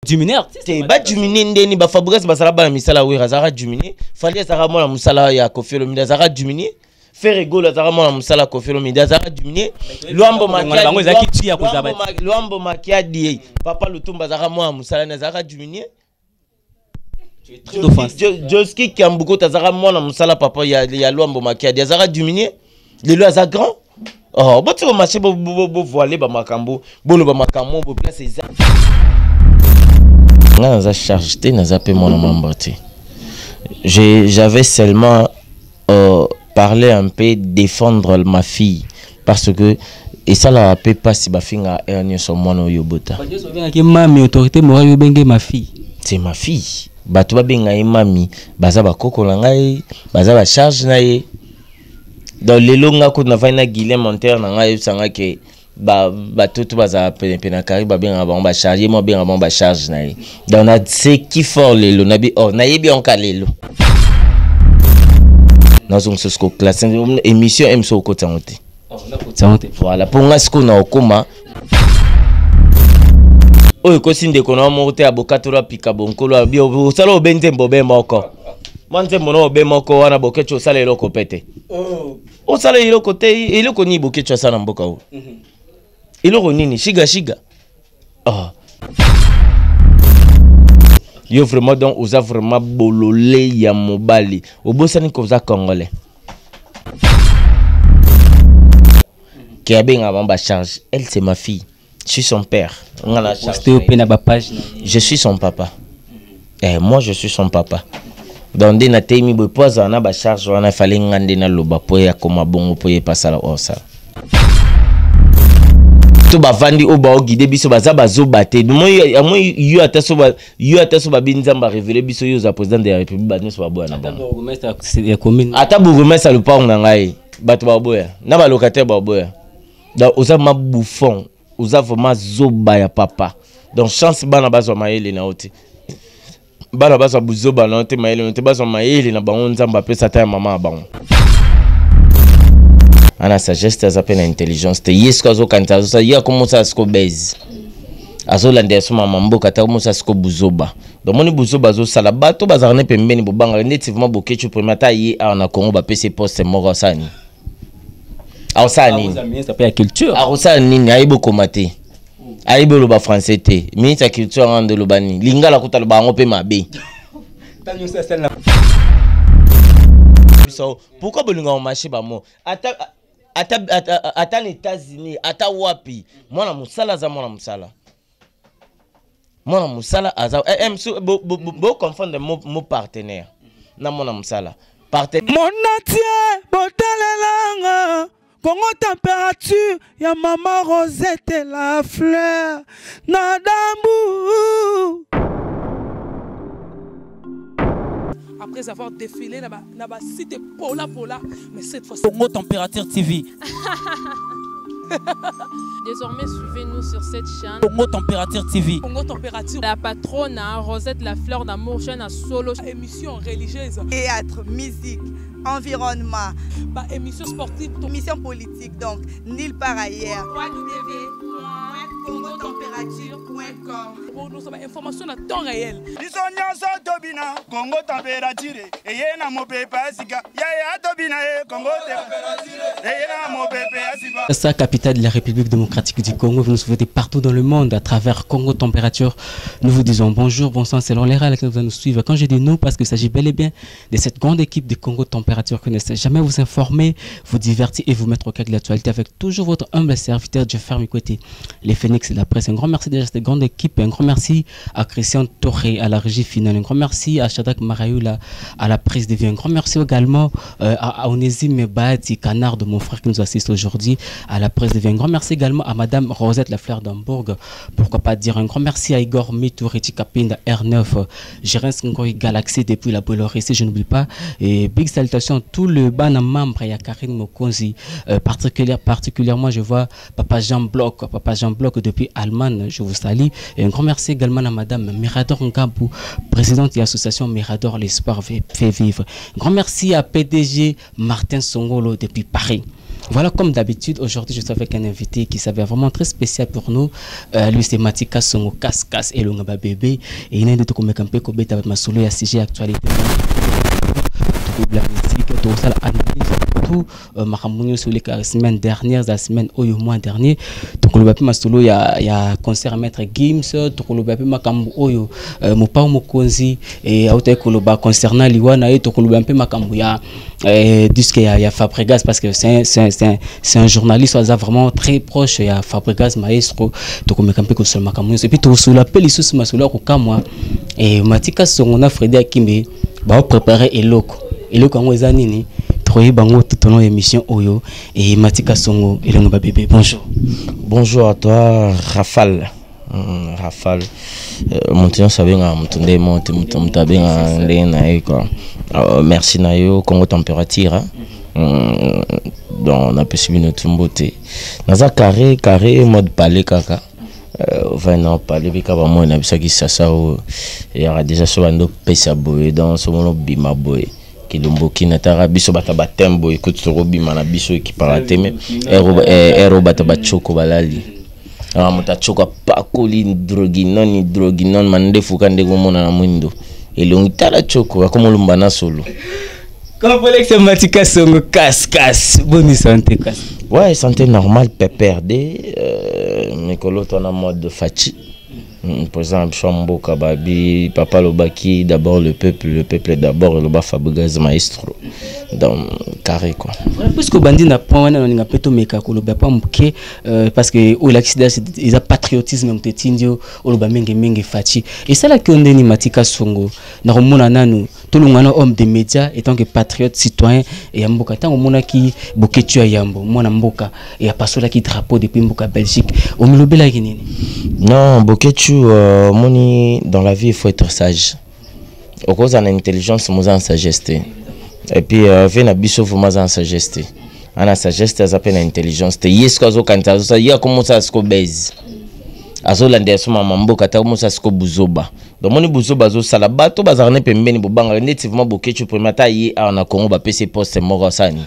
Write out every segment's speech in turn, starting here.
Diminuer artiste. C'est pas diminuer ndeni ba Fabrice basala ba misala wera zara diminuer. Fallait zara mo la musala ya Koffi Olomide zara diminuer. Faire rigolo zara mo la musala Koffi Olomide zara diminuer. Luambo makiadi papa Lutumba zara mo la musala na zara diminuer. Joski Kiambuko tazara mo la musala papa ya Luambo makiadi zara diminuer. Les lois za grand. Oh, bon tu vas marcher bo voiler ba makambo, bo lo ba makambo bo place ça. J'avais seulement parlé un peu, défendre ma fille. Parce que, et ça la paix pas si ma fille a erné son mono yobota. C'est ma fille. Batuba benga mami, bazaba koko langai, bazaba charge nae. Dans les longs ko na vaina Guillaume Monter na ngai sanga ke ba tout baza pena kari ba bien avant ba charger moi bien avant ba charge na donc na c'est qui fort lelo na bi oh na yebi on kalelo na zong ce ko classe émission MSO ko tangote voilà pour nga siko na okoma oyo ko sinde ko na mo te abokato la pika bonkolo bi o sala obenze mbobe moko Mante mono be moko wana bokecho sala eloko pete o sala eloko te eloko ni bokecho sala mboka o iloko nini shiga oh yo vraiment donc oza vraiment bololé ya mobali obosani ko za congolais qui a bien avant ba charge elle c'est ma fille je suis son père je suis son papa et moi je suis son papa donc dès na temi bo poza na ba charge wana fallait ngande na loba po ya koma bongo po ye pasala osa to ba vandi o ba guider biso baza bazobate moi yo ataso ba binzamba révéler biso yo za président de la république ba nyso ba boya na bango ata bourgmestre le pa nga ngai bato ba boya na ba locataire ba boya donc oza ma bouffon oza vraiment zoba ya papa donc chance bana bazo maele na oti bana bazo buzoba na oti maele oti bazo maele na bango nzamba pesa ta mama bango ana sagesse ça s'appelle intelligence te yesko zo kanta zo ya comme ça sko base azo lande so mama mboka ta comme ça sko buzoba donc moni buzoba zo sala bato bazarne pembeni bobanga netivement bokechu premier ta yi na Congo ba PC poste moko sani awsani ça peut culture awsani ni aibo komate aibo lo ba français te ministre ya culture ngande lo bani lingala kutala bango pe mabe tanyo ça celle so pourquoi bolinga on marché ba mo ata les États-Unis ata wapi mwana musala za mwana musala aza bo confondre mon partenaire na mwana musala partenaire mon atier botalelanga Congo température ya maman Rosette la fleur nadambu. Après avoir défilé na ba site Pola, mais cette fois Congo Température TV. Désormais, suivez-nous sur cette chaîne. Congo Température TV. Congo Température. La patronne, Rosette la fleur d'amour, chaîne à solo. Émission religieuse. Théâtre, musique, environnement. Émission sportive. Émission politique, donc nulle part ailleurs. www.congotempérature.com. Pour nous, ça information à temps réel. Congo Température. Et y a mon pépé Asiga. Ya Tobina Congo Température. Et y a mon pépé Asiga. Sa capitale de la République démocratique du Congo, vous nous souhaitez partout dans le monde à travers Congo Température. Nous vous disons bonjour, bonsoir, selon l'ère à laquelle vous nous suivre. Quand je dis nous, parce qu'il s'agit bel et bien de cette grande équipe de Congo Température qui ne sait jamais vous informer, vous divertir et vous mettre au cœur de l'actualité avec toujours votre humble serviteur Jeffer Mikwete, les Phoenix et la presse. Un grand merci déjà à cette grande équipe, un grand merci à Christian Toré à la régie finale, un grand merci à Shadak Marayoula à la prise de vie, un grand merci également à Onésime Bahati Canard de mon frère qui nous assiste aujourd'hui à la presse de vie, un grand merci également à Madame Rosette la fleur d'Hambourg, pourquoi pas dire un grand merci à Igor Mitoureti Kapinda R9 Gérance Ngoy Galaxy depuis la Bolloré, si je n'oublie pas, et big salutations à tout le ban membre, il y a Karine Mokonzi, particulièrement je vois Papa Jean Bloch depuis Allemagne, je vous salue, et un grand merci également à Madame Mirador Ngabou, présidente de l'association Mirador l'espoir fait vivre, un grand merci à PDG Martin Songolo depuis Paris. Voilà, comme d'habitude, aujourd'hui, je suis avec un invité qui s'avère vraiment très spécial pour nous. Lui, c'est Matika Songo Kaskas et Longaba Bébé. Et il est un peu comme un peu comme un peu solo et sujet actualité. La musique, tout ça, l'analyse, tout. Mahamounio sur les semaines dernières, la semaine au mois dernier. Donc, le bapé masolo, il y a concert Maître Gims. Donc, le bapé makambu oyo, Mopao Mokonzi et autre que concernant Liwana et donc le bapé makambu ya disque il y a Fabregas parce que c'est un journaliste vraiment très proche. Il y a Fabregas maestro. Donc, on campé que sur makambu. Et puis, tout sur l'appel ici sur masolo au kamwa et Matika Songo Freddy Akimbe va préparer eloko. Et le Congo Zanini, Troy Bango tout au long de l'émission Oyo et Matika Songo et le Noba Bébé. Bonjour. Bonjour à toi, Rafale. Rafale. Mon savait merci Nayo, Congo Température. Donc on a pu suivre notre beauté. Naza carré, mode palais kaka. Enfin non, palais bika ba moi na bisa ki sasa o. Il y aura déjà sur un pesa boy dans ce moment bima boy. Kilomboki na tarabiso bata batembo écoute sur bima na biso qui parateme ero bata bachoko balali. Alors muta choko pa koli droginon mande fuka ndego mona na mwindo. Elongitala choko comme lumbana solo. Comment vous que Matika Songo Kaskas? Bonne santé kas. Ouais, santé normale péperdé mais que l'autre en a mode de fachi. Par exemple, Chambo Kababi, Papa Lobaki, d'abord le peuple d'abord, le bas Fabregas maestro. Donc, carré quoi. Puisque Bandi n'a pas un peu meka ko loba pas mke parce que au l'accident ils a patriotisme mtetindio au loba mingi fachi. Et ça là que on ni Matika Songo na romona nanu tout le monde homme des médias étant que patriote citoyen et amboka tant au mona ki boketu yambo mona mboka et a pasola ki drapeau depuis mboka Belgique au milobela kinini. Non, boketu moni dans la vie il faut être sage. Au cause en intelligence moi en sagesse. Et puis vient biso vraiment en sagesse. En sagesse ça s'appelle intelligence. Yes quoi zo kanta ça ya comment ça se base. Azolande so mamboka ta comment ça se buzoba. Donc moni buzoba zo sala bato bazarne pembeni bobanga netivement boketu premier ta yi na Congo ba PC poste moko sani.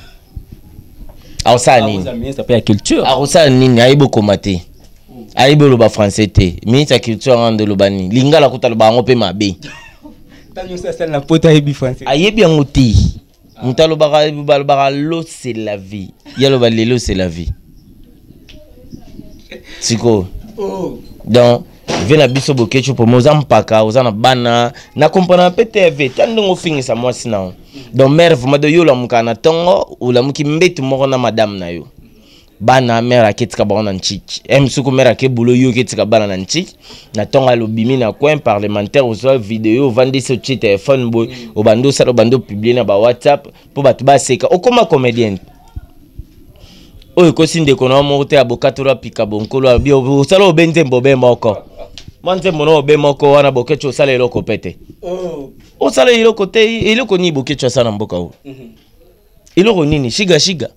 Ausani. Ça peut la culture. Ausani ni aibo komate. Aibo lo ba français te. Mi ta culture en de lobani. Lingala kuta lo ba ngope mabe. Tanyo ça c'est la pota aibi français. Ayebi ngoti. Mutalo bara l'eau c'est la vie. Yalo ba lelo c'est la vie. Siko. Oh. Donc vena biso bokechu pour mozampaka ozana bana na comprendre PTV tandongo finisa moi sinon. Donc mère vraiment de yo la mukana tongo ou la muki mbetu moko na madame na yo. Bana mère aketika bana nchiki. Suku mère ake boulot yo ketika bana na nchiki. Na tonga lobimi na coin parlementaire ou soit vidéo vendre sur téléphone boy au bando ça bando publier na ba WhatsApp pour batu ba seka okoma comédienne. Oyo kosinde kono mote abokatora pika bonkolo bio sala obenze mbobe moko. Manze mono obe moko wana bokecho sala eloko pete. Oh. O sala eloko te eloko ni bokecho sala mboka o. Eloko nini shiga.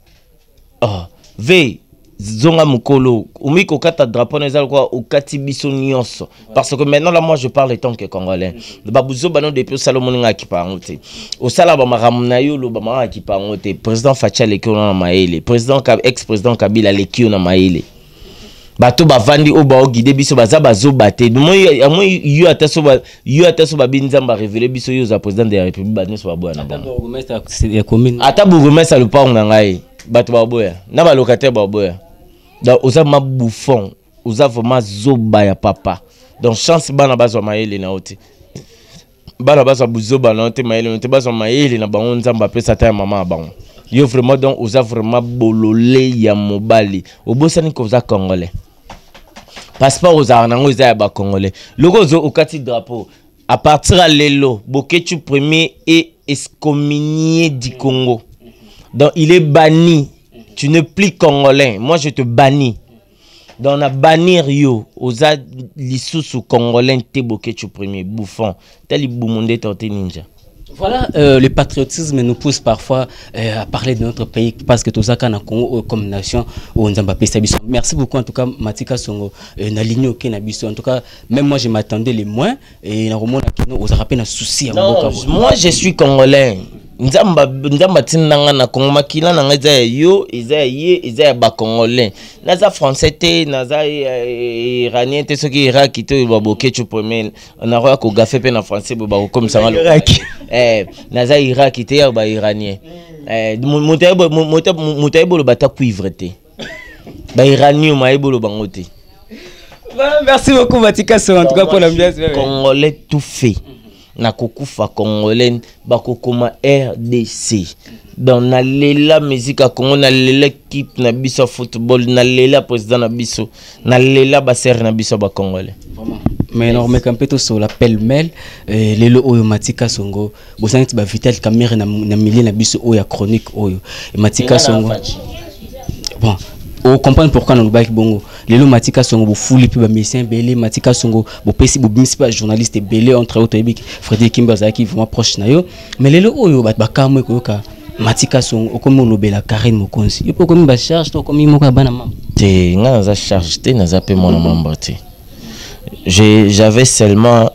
Ah, ve zonga mukolo umiko kata drapeau nezal quoi au kati biso nyonso parce que maintenant là moi je parle tant que congolais. Le babuzo bano depuis Salomoninga ki pangote. Au sala ba maramna yo lo ba mara ki pangote. Président Facha Lekio na maele, ex-président Kabila Lekio na maele. Bato bavandi o ba guider biso baza bazo baté. Moi yo ataso ba binzamba révéler biso yo za président de la République ba nso ba boya na bango. C'est commune. Ata bourgmestre le pa ngai. Bato ba boya. Na ba locataire ba boya. Donc oza ma bouffon, oza vraiment zoba ya papa. Donc chance bana bazo maele na oti. Bana bazo buzoba na oti maele, oti bazo maele na bango nzamba pesa ta maman bango. Yo vraiment donc oza vraiment bololé ya mobali. Obosani ko oza congolais. Passeport oza nango oza ya ba congolais. Loko zo okati drapeau. À partir à lelo, Boketu premier est excommunié du Congo. Donc il est banni. Tu n'es plus congolais. Moi je te bannis. Donc on a banni Rio. Oza lisusu congolais te Boketu premier bouffon. Tel boumonde torté ninja. Voilà, le patriotisme nous pousse parfois à parler de notre pays parce que tout ça quand Congo comme nation ou Nzambapé Sabiso. Merci beaucoup en tout cas Matika Songo na ligne au Kenabiso. En tout cas même moi je m'attendais les moins et na romona kino aux rappels na souci. Non, moi je suis congolais. nzamba tinanga na Congo makila na ngaza yo eza ba congolais naza français te naza iranien te soki iraki te ba bokechu premier na roya ko gafe pe na français ba ko comme ça naza iraki te ba iranien mutaibo lo bata cuivre te ba iranien maibo lo bango te. Voilà, merci beaucoup Matika Songo en tout cas pour l'ambiance. Congolais tout fait. Na kokufa congolais bakokoma RDC dans na lela musique à Congo na lela équipe na biso football na lela président na biso na lela baser na biso ba congolais mais normalement quand peut sur l'appel mail lelo oyo Matika Songo bosanti ba vital caméra na milieu na biso oyo chronique oyo Matika Songo bon on comprend pourquoi nous baki bongo lelo Matika Songo bo fuli pe ba musicien belé Matika Songo bo pesi bo bimisi pa journaliste belé entre autres ebiki Frédéric Kimberza qui vraiment proche na yo mais lelo oyo ba kamwe ko ka Matika Songo okomo lobela Karine Mokonzi yo poko mi ba charge to komi moko bana mam te nga za charge te na za pe mon membre te j'avais seulement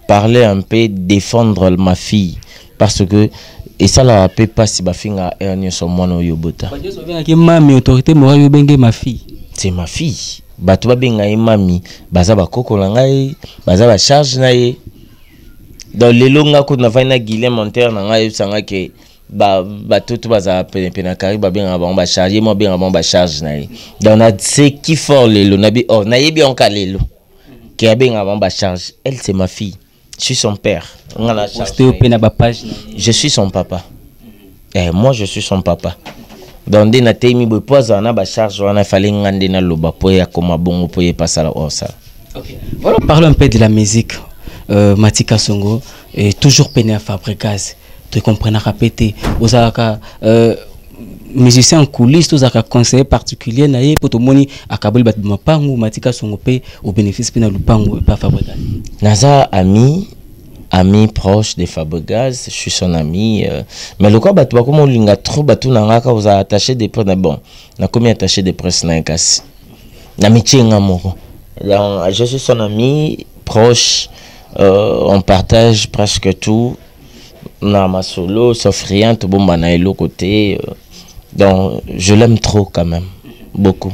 parler un peu défendre ma fille parce que et ça la peut pas si ba finga ernie so mono yobota ki mami autorité morale yo benge ma fille c'est ma fille bato ba benga mami baza ba kokola ngai baza ba charge na ye dans les longa ko na vaina Guillaume Monter na ngai sanga ke ba tout baza pena kari ba benga ba charge mo benga ba charge na ye dans na c'est qui fort lelo na bi or na yebi on ka lelo ke benga ba charge elle c'est ma fille. Je suis son père. Je suis son papa. Et moi, je suis son papa. Donc, dès que tu as posé une charge, il fallait que tu loba pour comme bon pour passer à ça. Voilà, parlons un peu de la musique. Matika Songo est toujours peiné à Fabregas. Tu comprends à répéter. Vous avez musicien en coulisses, vous avez conseiller particulier naïe pour tout le monde à Kabul battement pas ou Matika Songo paye au bénéfice pénal ou pas ou pas Fabregas. Naza ami proche de Fabregas, je suis son ami mais le quoi battu comme on linga trop battu nanga vous a attaché des presse bon na combien attaché des presse na kasi na métier ngamoko je suis son ami proche on partage presque tout na ma solo sauf rien tout bon na l'autre côté donc je l'aime trop quand même beaucoup.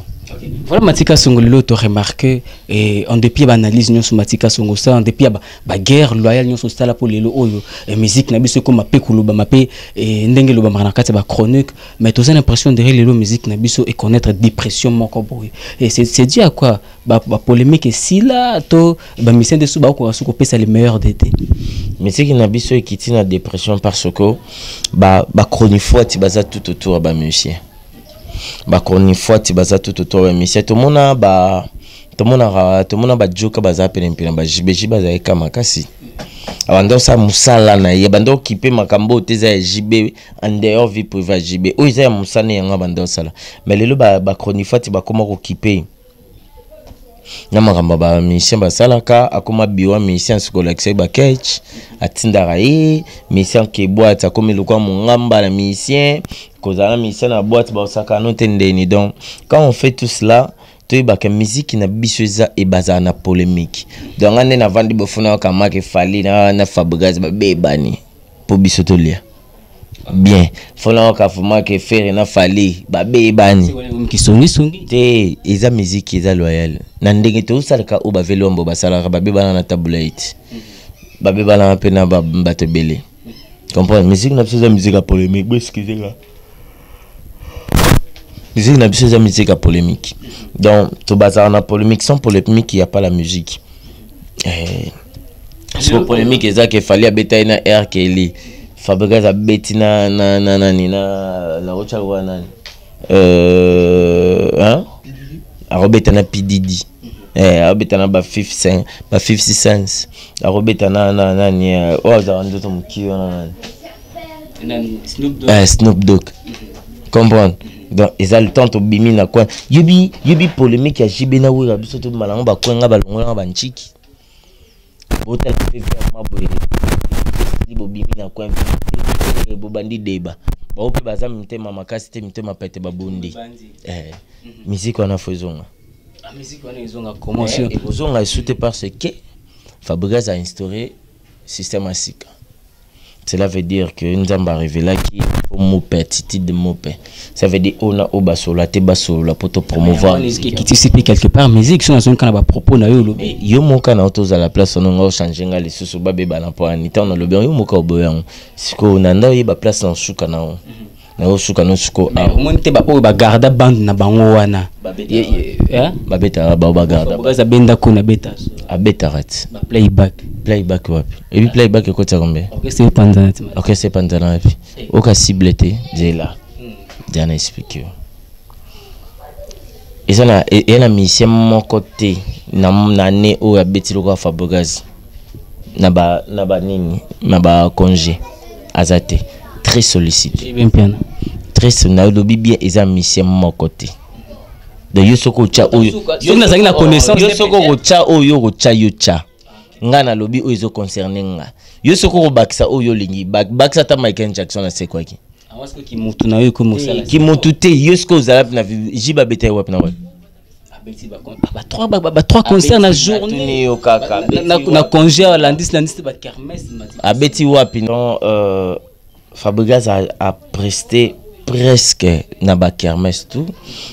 Voilà Matika Songo lelo to remarqué et en dépit ba analyse nyo sur Matika Songo ça en dépit ba guerre loyale nyo sur sala pour lelo oyo et musique na biso ko mapé kuluba mapé et ndenge loba marana kati ba chronique mais tu as l'impression derrière lelo musique na biso et connaître dépression moko boy et c'est dû à quoi ba polémique et si là to ba musicien de sous ba ko pesa les meilleurs d'été musique na biso et kiti na dépression parce que ba chronique fois ti baza tout autour ba musicien ba koni fwati baza tout autour de mission tout mona ba joka baza pena ba jibeji baza kama kasi abando sa musala na ye bando kipe makambo teza jibe en dehors vie privée jibe o isa musane yanga bando sala mais lelo ba koni fwati ba koma ko kipe na makambo ba mission basalaka akoma biwa mission skolakse ba catch atindara ye mission ke boîte akomi lokwa mongamba la mission kozala mission na boîte ba osaka no tendeni donc quand on fait tout cela to ba ka musique na bisoza e baza na polémique donc ande na vandi bofuna ka make fali na Fabregas ba bebani po bisoto lia bien fona ka fuma ke faire na fali ba bebani ki songi te eza musique eza loyale na ndenge to salaka o ba velombo ba salaka ba bebana na tabulate ba bebana pe na ba bato belé comprendre musique na bisoza musique à polémique excusez-moi musique na bisoza musique à polémique donc to bazar na polémique sans polémique il y a pas la musique c'est polémique eza que fallait abeta na air Kelly Fabregas a betina na rocha wana hein arobeta na P.Diddy arobeta na ba 50 cents arobeta na nani za ndoto mkio na Snoop Dogg comprendre donc ils ont le temps to bimi na quoi yubi polémique ya jibe na wira biso to malango ba kwenga ba longola ba nchiki botel pe vraiment boye bo bimi na quoi bo bandi deba ba ope baza mtema makasi te mtema pete ba bondi musique on a faisonga musique on a izonga comment et bozonga soute parce que Fabregas a instauré système asika Cela veut dire que nous avons révélé qu'il faut mopé, titre de mopé. Ça veut dire on a au basola, te basola pour te promouvoir. Qui t'explique quelque part musique, si on a un canal propos na yo lobby. Yo mo kana autour à la place on a changé les sous babé bana pour anita on a lobby yo mo ka oboyan. Siko nanda yi ba place na suka na o. Na o suka no suko. Au moins te ba o ba garda band na bango wana. Babeta ba garda. Ba za benda ko na beta. A beta rat. Ba playback. Playback wapi. Et puis playback ko tsakombe. OK c'est panzana. OK c'est panzana puis. O ka ciblete là. Diana explique. Et ça na mission mon côté na né o ya beti loko Fabregas. Na ba nini, na ba congé. Azate très sollicité. Très sollicité. Le bien eza mission mon côté. De yosoko cha o yo na zaki na connaissance yosoko cha o yo cha yo cha. Nga na lobby o ezo concerné nga. Yosoko bakisa o yo lingi bakisa ta Michael Jackson na sekwa ki. Awasko ki mutu na yo ko musala. Ki mutu te yosko zalap na jiba bete wap na wap. Trois concerts na journée na congé à lundi ba kermesse abeti wapi non Fabregas a presté presque na ba kermesse tout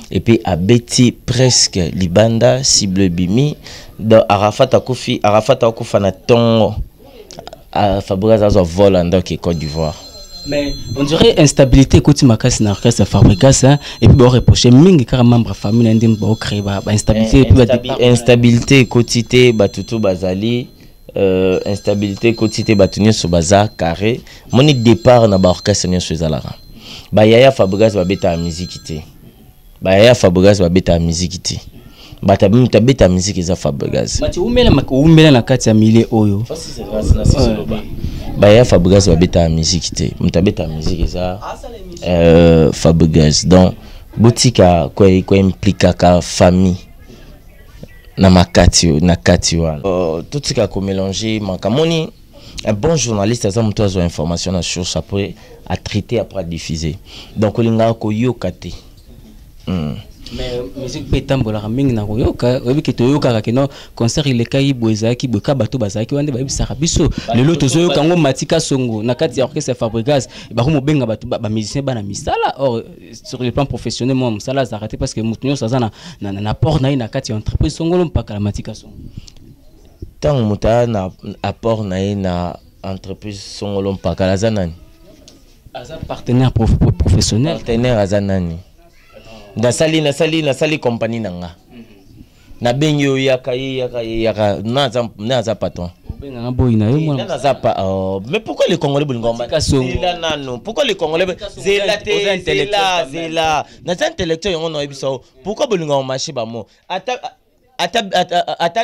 et puis abeti presque libanda cible bimi dans Arafat akufa na tongo Fabregas a volé en Côte d'Ivoire. Mais on dirait instabilité côté Makasi na orchestre Fabregas et puis bon reprocher mingi car membre famille ndim ba créer ba instabilité instabilité quotité batutu bazali instabilité quotité batunyo so baza carré moni départ na ba orchestre nyo sozalara ba yaya Fabregas ba beta musique té ba yaya Fabregas ba beta musique té bata beta musique za Fabregas mati umela na kati ya mile oyo Baya Fabregas va beta musique te mutabeta musique ça Fabregas donc boutique quoi implique ka famille na makati na kati wana tout ce qui mélanger makamoni un bon journaliste ça muto azo information na sur ça après à traiter après diffuser donc olinga ko yokate mais musique petambola mingi na koyoka obi ke toyoka ka no concert il kai boezaki boka bato bazaki wande ba bisaka biso lelo tozoyoka ngo matika songo na kati ya orchestre Fabregas ba ko mobenga bato ba musicien bana misala or sur le plan professionnel moi musala za raté parce que mutunyo saza na port na ina kati ya entreprise songo mpaka la matika songo tant muta na apport na ina entreprise songo mpaka la zanani aza partenaire professionnel partenaire azanani na sali compagnie nanga na benyo yaka na za patron benga boy na yo mwana na za pa mais pourquoi les Congolais bolingomba zela nano pourquoi les Congolais zela na za intellectuel yon no ebiso pourquoi bolingomba marché ba mo ata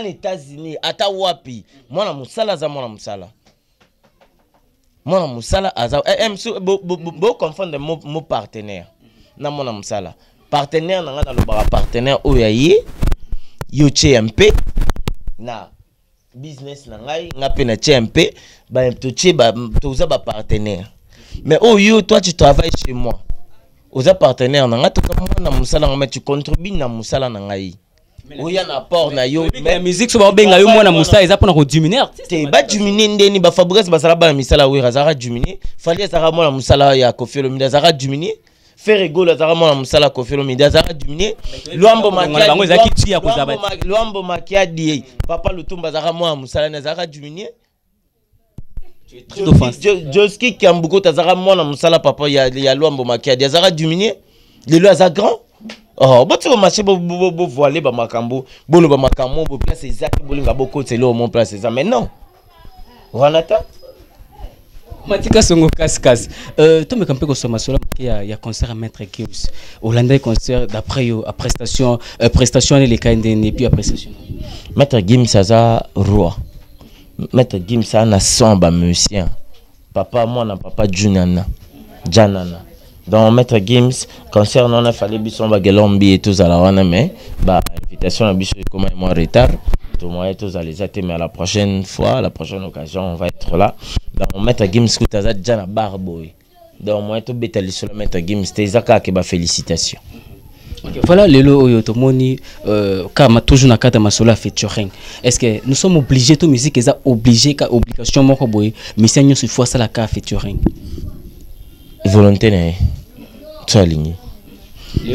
les États-Unis ata wapi mwana musala za mwana musala aza bo confondre mo partenaire na mwana musala partenaire nanga na lobaka partenaire oyayi yo CMP na business na ngai ngape na CMP ba toza ba partenaire mais yo toi tu travailles chez moi oza partenaire nanga to na musala ngama tu contribues na musala na ngai oya na port na yo mais musique so ba benga yo mwana musala eza pona ko diminuer artiste ba diminuer ndeni ba Fabregas basala ba misala we razara diminuer fallait zara mwana musala ya Koffi Olomide zara diminuer faire rigolo azara mwana musala Koffi Olomide azara diminuer Luambo Makiadi papa Lutumba azara mwana musala na azara diminuer Joski Kiambuko azara mwana musala papa ya Luambo Makiadi azara diminuer lelo azara grand boto ba marché bo voiler ba makambo bolo ba makambo bo place exact bolinga boko telo au mon place ça mais non Renata matika songo kaskas to me kampe ko soma sola ya concert à Maître Gims Hollande concert d'après yo à prestation les kandene puis à prestation Maître Gims ça roi Maître Gims ça na somba musicien papa moi na papa Junana Janana donc Maître Gims concert non a fallu bison ba gelombi et tous à la wana mais ba invitation à biso comment moi retard tout moi tous à les attaquer mais à la prochaine fois la prochaine occasion on va être là donc Maître Gims kutaza jana barboy donc moi tout betali sur le Maître Gims tezaka ke ba félicitations Voilà le lot oyotomoni kama toujours na kata masola featuring. Est-ce que nous sommes obligés to musique eza obligé ka obligation moko boy mission nyo fois ça la ka featuring. Volonté né. Tu aligné.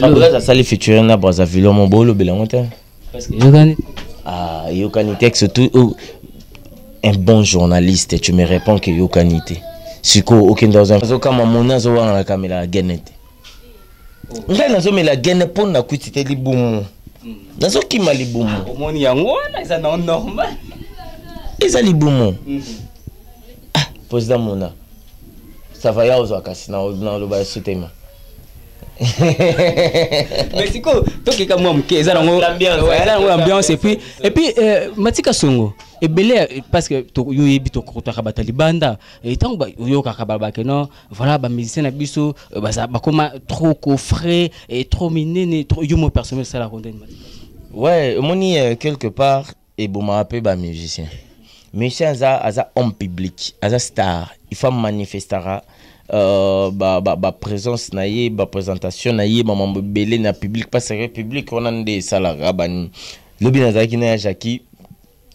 Fabrice ça les featuring na Brazzaville mon bolo belangote. Parce que yokani yokanité surtout un bon journaliste tu me réponds que yokanité. Siko aucun dans un zo kama mona zo wana kamera genete. Ngai nazo mela gene pon na kuitite libumu. Nazo kima libumu. Omoni yango na eza na normal. Eza libumu. Ah, président mona. Ça va ya ozo kasi na lo ba sutema. Mexico, toki kama mke eza nango l'ambiance et puis Matika Songo et belé parce que to yo yebi to kota bata libanda et tant ba yo kakaba ke non voilà ba musicien na biso ba koma trop coffré et trop minene trop yo mo personnel ça la condamne. Ouais, moni quelque part et bon m'a rappelé ba musicien. Musicien za homme public, za star, il faut manifestera ba présence naïe ba présentation naïe maman belé na public parce que public on a des salaires bani le bien zaki na Jackie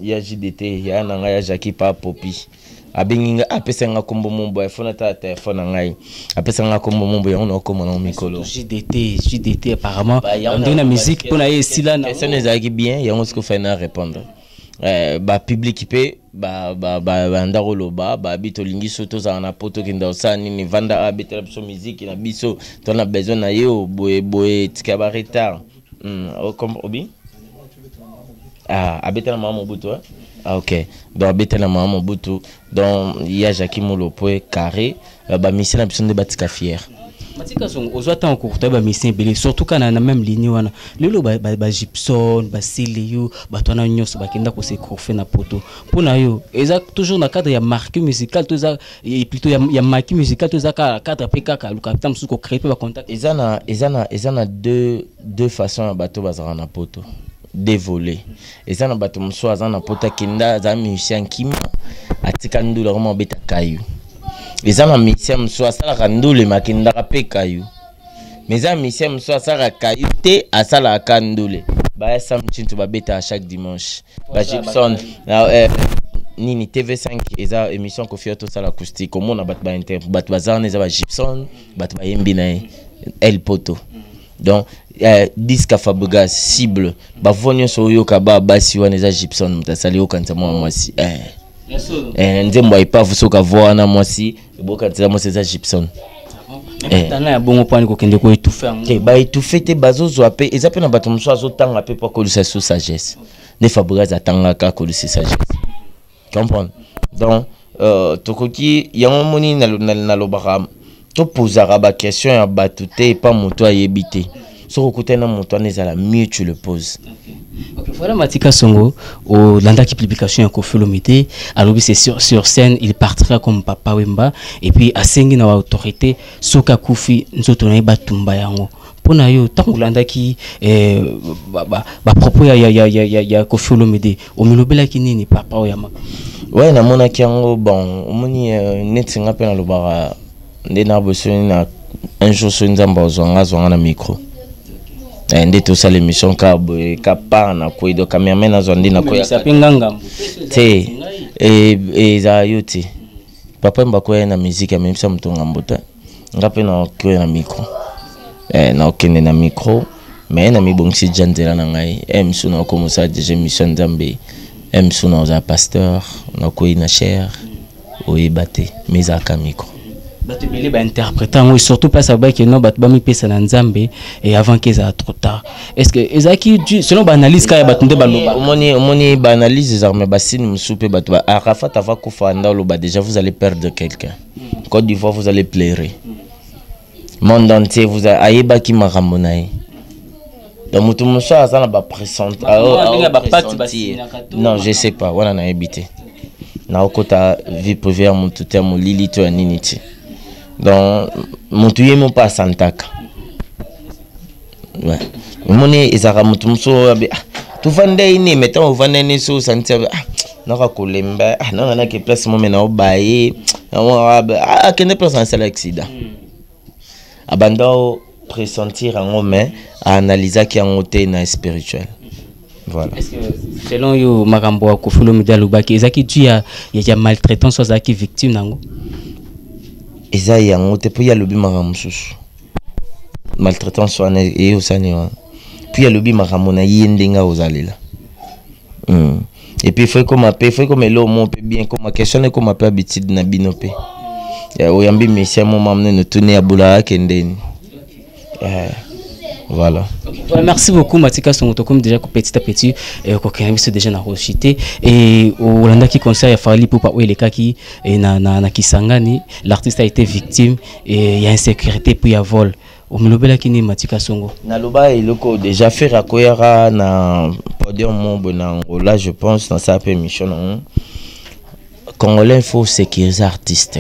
ya JDT ya na ya Jackie pa popi abenginga apesa nga kombo mombo ifona ta téléphone ngai apesa nga kombo mombo ya on ko mona mikolo JDT apparemment on donne la musique pour na esila na ça ne zaki bien ya on se fait na répondre ba public pe ba ndaro loba ba bito lingi soto za na poto kinda osani ni vanda abitela biso musique na biso to na besoin na yo boye tika ba retard comme obi abitela mama butu OK donc abitela mama butu donc il y a Jackie Molopoe carré ba mission na biso de batika fier. Matika Songo ozwata encore ba mission belé surtout kana na même ligne wana lelo ba Gibson ba Célio ba tona nyos ba kenda ko se kofe na poto pona yo eza toujours na cadre ya marque musicale to za plutôt ya marque musicale to za ka cadre PK ka luka tam suko créer ba contact eza na deux façons bato bazara na poto dévolé eza na bato mso aza na poto kenda za musicien kima atika ndula vraiment beta kayu. Les amis misiem soit ça la ndule makindaka pe kayu. Mes amis misiem soit ça la kayu te asala kandule. Ba sam chintu ba beta chaque dimanche. Ba Gibson nini TV5 eza émission ko fioto sala acoustique comme on a bat ba inter bat bazane za ba Gibson bat ba yembi na El Poto. Donc disque Fabuga cible ba vonyo so yo ka ba basi wana za Gibson mutasali yo kanza mwasi nzembo ipavu soka voana mwasi boka tsa mwasi za Gibson tana ya bongo pani ko kende ko étouffer te ba étouffer te bazozo ape ezape na bato mso azotanga pe pa kolisa sous sagesse ne Fabuga za tanga ka kolisa sagesse comprendre donc tokoki yango moni na lobaka to posera ba question ya batute pa moto ayebite so kokutena moto anezala mieux tu le poses. OK, voilà Matika Songo au landa qui publication ko Folomité alors c'est sur scène il partira comme Papa Wemba et puis à sengi na autorité soka kufi nzoto na batumba yango pona yo tango landa ki ba propos ya ko Folomité o milobela ki nini Papa Wemba ouais na mona ki yango bon omoni netinga pe na lobara ndena bosoni na un jour so nzamba ozwanga na micro ndé tout ça l'émission ka pa na ko do cameraman na zondi na ko ya te et za yote Papa Wemba ko na musique même ça mutonga mbota ngape na ko na micro na okende na micro mais na mibongsi janzela na ngai emsu na ko musa déjà mission nzambe emsu na za pasteur na ko ina cher o ibate meza ka micro bato belé ba interprétant surtout pas ça ba que non bato ba mi pesa na nzambe et avant que ça trop tard est-ce que ezaki selon ba analyse ka ya bato nde ba loba omoni ba analyse des armes ba sine msupe bato ba Arafat ava kufa ndalo ba déjà vous allez perdre quelqu'un Côte d'Ivoire vous allez pleurer monde entier vous ayeba ki maramonae donc mutu musa ça na ba présente non je sais pas wana na ebité na okota vie privée mutu terme lili to aniniti donc mutu yemo pas santaka ouais moni ezaka mutu muso tu vande ini mettons au vande ni so santia naka kolemba na ke place mo mena obaye kende place en sala accident abandao pressentir en mais à analyser qui en côté na spirituel. Voilà. Est-ce que selon yo makambo ko fulo midalubaki ezaki tu ya maltraitance soit zaki victime nango? Eza yango te po ya lobi makambo susu. Maltraitance soit et osani wa. Puis ya lobi makambo na yendenga ozalela. Et puis il faut comme l'homme peut bien comme question comme appelle habitude na binope. Ya oyambi monsieur mon m'amener nous tourner à boula kendeni. Voilà. Voilà, merci beaucoup Matika Songoto comme déjà petit à petit et ko déjà na rochité et au Holanda qui concert Fali pour pas les kaki et na Kisangani l'artiste a été victime et il y a insécurité puis il y a vol. Au mlobela kini Matika Songo. Na loba eloko déjà faire akoyara na podium mon bonango là je pense dans sa permission Congolais il faut sécuriser artiste.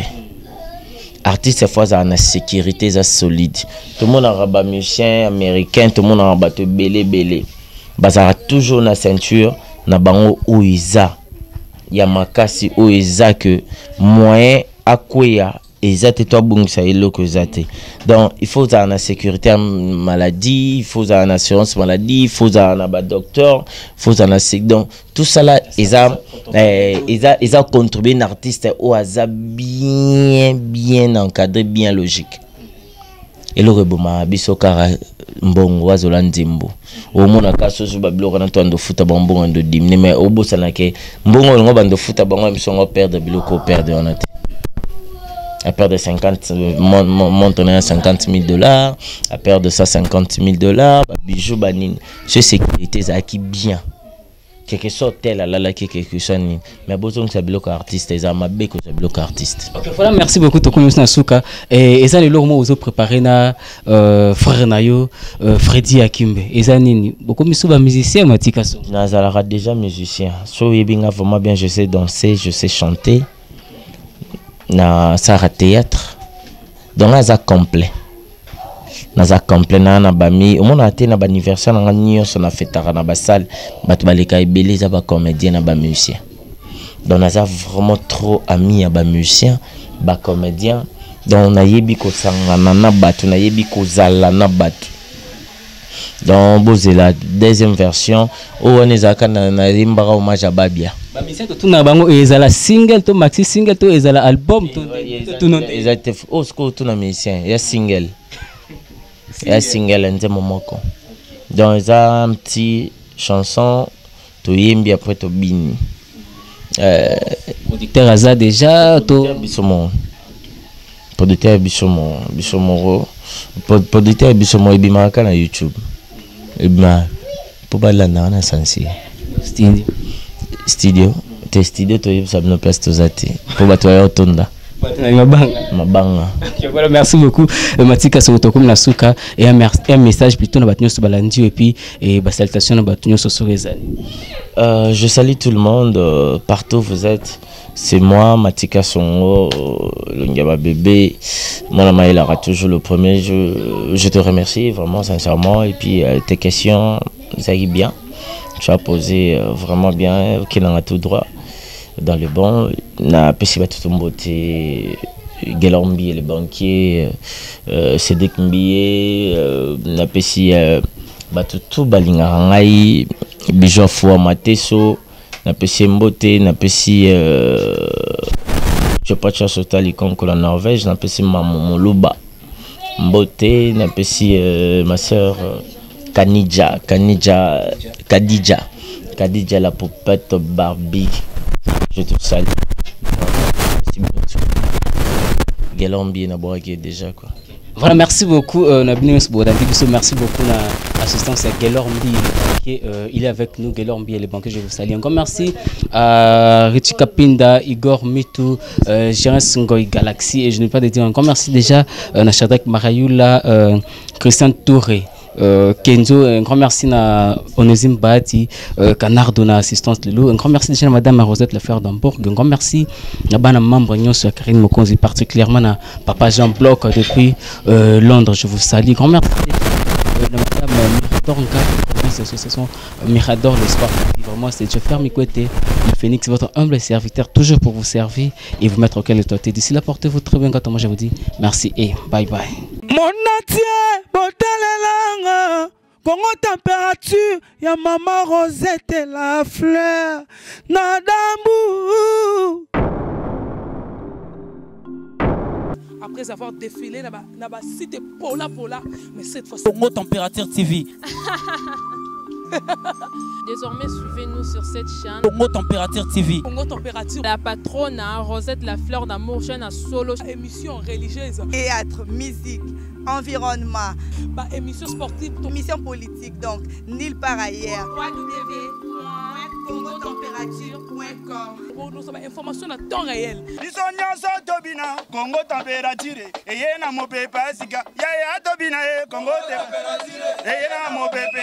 Artiste fois ça na sécurité ça solide. Tout le monde a rabat musicien américain, tout le monde a rabat belé. Bazara toujours na ceinture na bango oiza. Ya makasi oiza que moyen akoya ezate toi bungisa eloko ezate. Donc il faut ça na sécurité maladie, il faut ça na assurance maladie, il faut ça na ba docteur, il faut ça na donc tout ça là eza contribué un artiste au hasard bien encadré, bien logique. Et le reboma biso kara mbongo wazola nzimbo. Au mona kaso so babilo kana to ando futa bongo ndo dimne mais obo sanake mbongo ngo bando futa bongo misongo perdre biloko perdre on a à perdre 50 montant à $50,000 à perdre $150,000 bijoux banine ce sécurité ça qui bien quelque chose tel là quelque chose mais besoin que ça bloque artiste ça m'a bé que ça bloque artiste. OK voilà merci beaucoup Tokomi Nasuka et ça les lourds aux préparer na frère nayo Freddy Akimbe et ça nini beaucoup misuba musicien Matika so nazala déjà musicien so yebinga vraiment bien je sais danser je sais chanter na sara théâtre donc naza complet na bami au mona té na ba anniversaire na nyonso na fetaka na ba salle batu baleka ebele za ba comédien na ba musicien donc naza vraiment trop ami ya ba musicien ba comédien donc na yebi ko sangana na batu na yebi ko zala na batu donc boze la deuxième version on ezaka na rimbara hommage à Babia. Bamisa to tuna bango ezala single to maxi single to ezala album to non exact oh ce que tuna musicien ya single ya single nze momoko donc ça un petit chanson to yembi après to bini producteur aza déjà to producteur bisomoro producteur bisomo ebimaka na YouTube ebima po balanda na sensi studio to yebisa bino place tozati po bato ya otonda mabanga. Voilà, merci beaucoup Matika Songoto comme Nasuka et un message plutôt na batunyo so balandi et puis et ba salutation na batunyo so sorezani. Je salue tout le monde partout où vous êtes. C'est moi Matika Songo le Ngaba bébé. Mon ami il aura toujours le premier. Je te remercie vraiment sincèrement et puis tes questions ça y bien. Tu as posé vraiment bien OK dans tout droit. Dans le bon, na pesi tout beauté Gelormbi le banquier Cédric Mbié na pesi tout balinga ngai bijo fo mateso na pesi mbote na pesi je pas chasse tali comme la Norvège na pesi mon luba mbote na pesi ma sœur Kadija la poupette Barbie. Je te salue. Gelormbi na boaki déjà quoi. Voilà, merci beaucoup merci beaucoup l'assistance à Gelormbi qui il est avec nous Gelormbi et les banquiers je vous salue. Encore merci à Richie Kapinda, Igor Mitu, Gérance Ngoy Galaxy et je ne vais pas te dire encore merci déjà à Shadrach Marayula, Christian Touré. Kenzo, un grand merci à Onésime Bahati, Canardo na assistance Lelo, un grand merci déjà à Madame Rosette Lefleur d'Hambourg, un grand merci à Bana membre Nyos Karine Mokonzi, particulièrement à Papa Jean Bloch depuis Londres, je vous salue, grand merci à Madame Mirador l'association Mirador l'espoir, vraiment c'est Jeffer Mikwete, le Phoenix, votre humble serviteur, toujours pour vous servir et vous mettre au cœur de toi. D'ici là, portez-vous très bien quand moi je vous dis merci et bye bye. Monatie, botalelanga, Congo température, ya maman Rosette la fleur, Nadambu. Après avoir défilé dans la cité Pola, mais cette fois-ci. Congo Température TV. Désormais, suivez-nous sur cette chaîne. Congo Température TV. Congo Température. La patronne, Rosette la fleur d'amour, chaîne à solo. Émission religieuse. Théâtre, musique, environnement. Émission sportive. Émission politique, donc, nulle part ailleurs. www.congotempérature.com. Pour nous avons information à temps réel. Congo Température. Et y a mon pépé, Congo Température. Et y a mon pépé,